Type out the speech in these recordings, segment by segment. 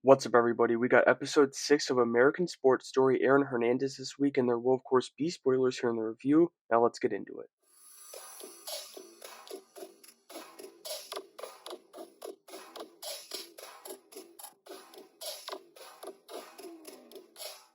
What's up, everybody? We got episode 6 of American Sports Story, Aaron Hernandez this week, and there will, of course, be spoilers here in the review. Now, let's get into it.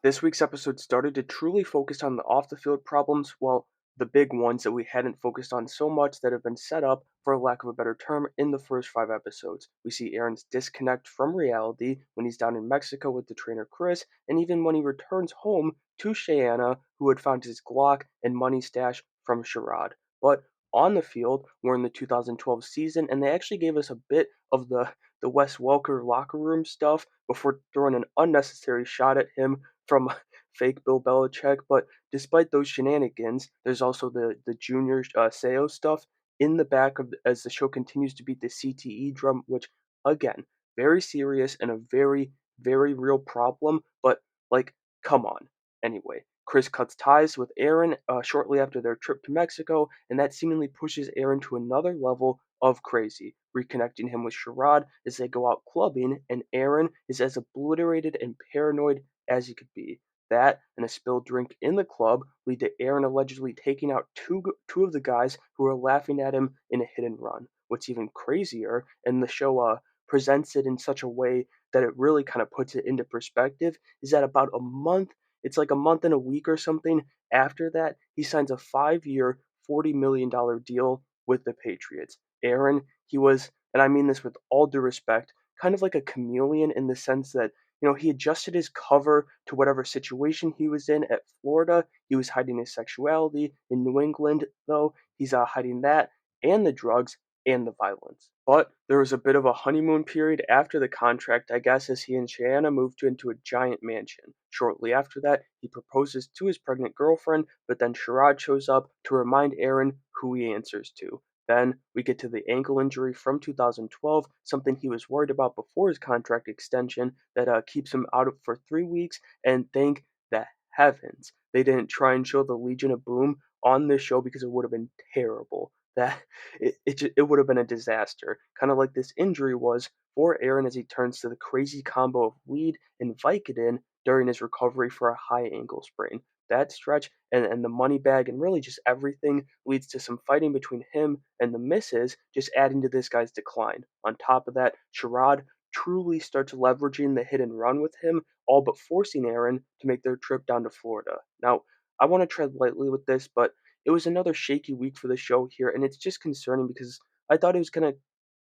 This week's episode started to truly focus on the off the field problems, well, the big ones that we hadn't focused on so much that have been set up, for lack of a better term, in the first 5 episodes. We see Aaron's disconnect from reality when he's down in Mexico with the trainer Chris, and even when he returns home to Cheyenne, who had found his Glock and money stash from Sherrod. But on the field, we're in the 2012 season, and they actually gave us a bit of the Wes Welker locker room stuff before throwing an unnecessary shot at him from fake Bill Belichick. But despite those shenanigans, there's also the junior Seo stuff in the back of as the show continues to beat the CTE drum, which again, very serious and a very real problem. But like, come on. Anyway, Chris cuts ties with Aaron shortly after their trip to Mexico, and that seemingly pushes Aaron to another level of crazy, reconnecting him with Sherrod as they go out clubbing, and Aaron is as obliterated and paranoid as he could be. That and a spilled drink in the club lead to Aaron allegedly taking out two of the guys who were laughing at him in a hit and run. What's even crazier, and the show presents it in such a way that it really kind of puts it into perspective, is that about a month, it's like a month and a week or something after that, he signs a 5-year, $40 million deal with the Patriots. Aaron, he was, and I mean this with all due respect, kind of like a chameleon in the sense that he adjusted his cover to whatever situation he was in. At Florida, he was hiding his sexuality. In New England, though, he's hiding that and the drugs and the violence. But there was a bit of a honeymoon period after the contract, I guess, as he and Cheyenne moved into a giant mansion. Shortly after that, he proposes to his pregnant girlfriend, but then Sherrod shows up to remind Aaron who he answers to. Then we get to the ankle injury from 2012, something he was worried about before his contract extension that keeps him out of for 3 weeks. And thank the heavens they didn't try and show the Legion of Boom on this show because it would have been terrible. That it would have been a disaster, kind of like this injury was for Aaron as he turns to the crazy combo of weed and Vicodin during his recovery for a high ankle sprain. That stretch and the money bag and really just everything leads to some fighting between him and the missus, just adding to this guy's decline. On top of that, Sherrod truly starts leveraging the hit and run with him, all but forcing Aaron to make their trip down to Florida. Now, I want to tread lightly with this, but it was another shaky week for the show here, and it's just concerning because I thought it was gonna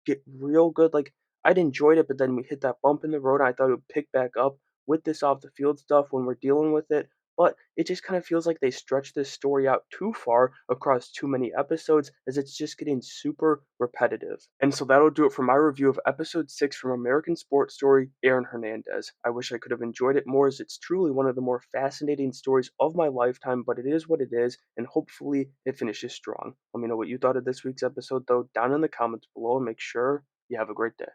get real good. Like, I'd enjoyed it, but then we hit that bump in the road. And I thought it would pick back up with this off the field stuff when we're dealing with it. But it just kind of feels like they stretched this story out too far across too many episodes as it's just getting super repetitive. And so that'll do it for my review of episode 6 from American Sports Story, Aaron Hernandez. I wish I could have enjoyed it more as it's truly one of the more fascinating stories of my lifetime, but it is what it is, and hopefully it finishes strong. Let me know what you thought of this week's episode though down in the comments below, and make sure you have a great day.